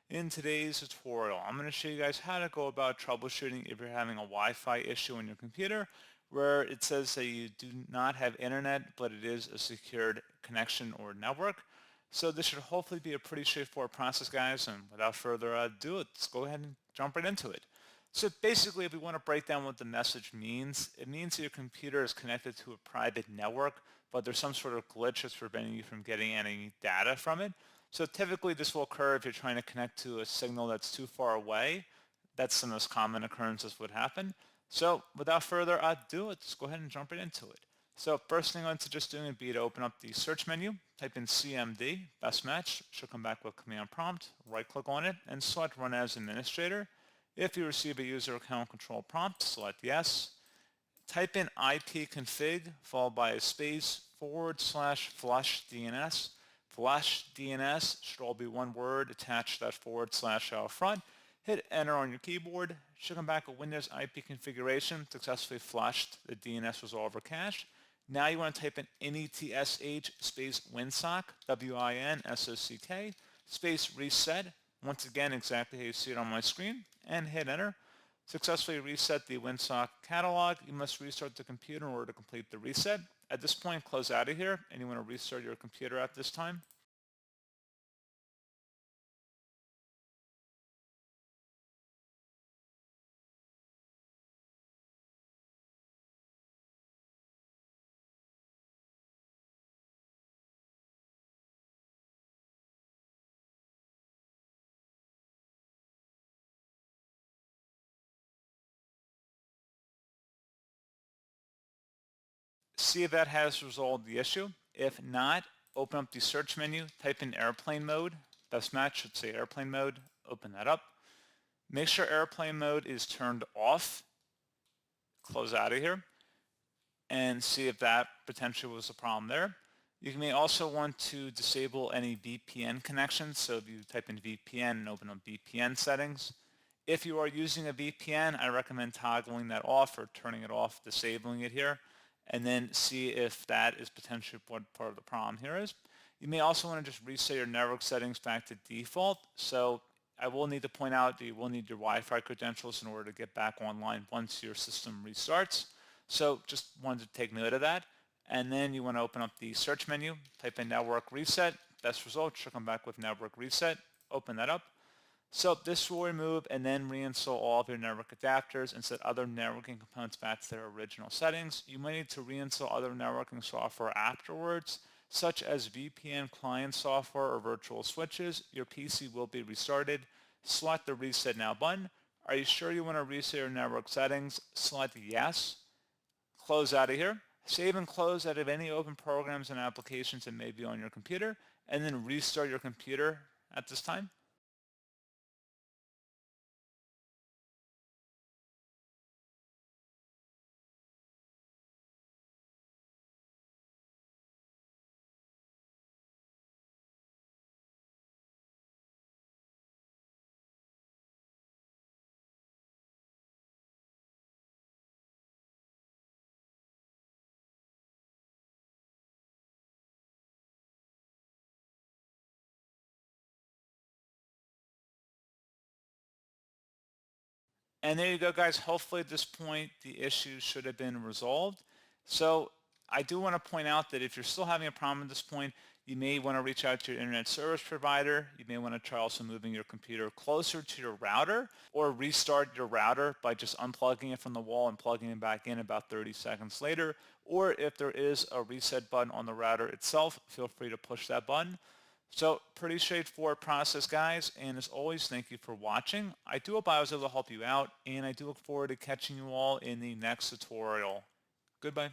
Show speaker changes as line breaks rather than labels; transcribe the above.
In today's tutorial, I'm going to show you guys how to go about troubleshooting if you're having a Wi-Fi issue on your computer where it says that you do not have internet, but it is a secured connection or network. So this should hopefully be a pretty straightforward process, guys, and without further ado, let's go ahead and jump right into it. So basically, if we want to break down what the message means, it means that your computer is connected to a private network, but there's some sort of glitch that's preventing you from getting any data from it. So typically this will occur if you're trying to connect to a signal that's too far away. That's the most common occurrence this would happen. So without further ado, let's go ahead and jump right into it. So first thing I want to just do would be to open up the search menu, type in CMD, best match, should come back with command prompt, right click on it, and select run as administrator. If you receive a user account control prompt, select yes. Type in ipconfig followed by a space /flush DNS. Flush DNS should all be one word attached to that / out front. Hit enter on your keyboard. Should come back with Windows IP configuration successfully flushed. The DNS resolver cache. Now you want to type in netsh space Winsock, WINSOCK, space reset. Once again, exactly how you see it on my screen, and hit enter. Successfully reset the Winsock catalog. You must restart the computer in order to complete the reset. At this point, close out of here, and you want to restart your computer at this time. See if that has resolved the issue. If not, open up the search menu, type in airplane mode. Best match should say airplane mode. Open that up. Make sure airplane mode is turned off. Close out of here and see if that potentially was a problem there. You may also want to disable any VPN connections. So if you type in VPN and open up VPN settings. If you are using a VPN, I recommend toggling that off or turning it off, disabling it here, and then see if that is potentially what part of the problem here is. You may also want to just reset your network settings back to default. So I will need to point out that you will need your Wi-Fi credentials in order to get back online once your system restarts. So just wanted to take note of that. And then you want to open up the search menu, type in network reset. Best result should come back with network reset. Open that up. So this will remove and then reinstall all of your network adapters and set other networking components back to their original settings. You might need to reinstall other networking software afterwards, such as VPN client software or virtual switches. Your PC will be restarted. Select the Reset Now button. Are you sure you want to reset your network settings? Select Yes. Close out of here. Save and close out of any open programs and applications that may be on your computer, and then restart your computer at this time. And there you go, guys. Hopefully at this point, the issue should have been resolved. So I do want to point out that if you're still having a problem at this point, you may want to reach out to your internet service provider. You may want to try also moving your computer closer to your router or restart your router by just unplugging it from the wall and plugging it back in about 30 seconds later. Or if there is a reset button on the router itself, feel free to push that button. So pretty straightforward process, guys, and as always, thank you for watching. I do hope I was able to help you out, and I do look forward to catching you all in the next tutorial. Goodbye.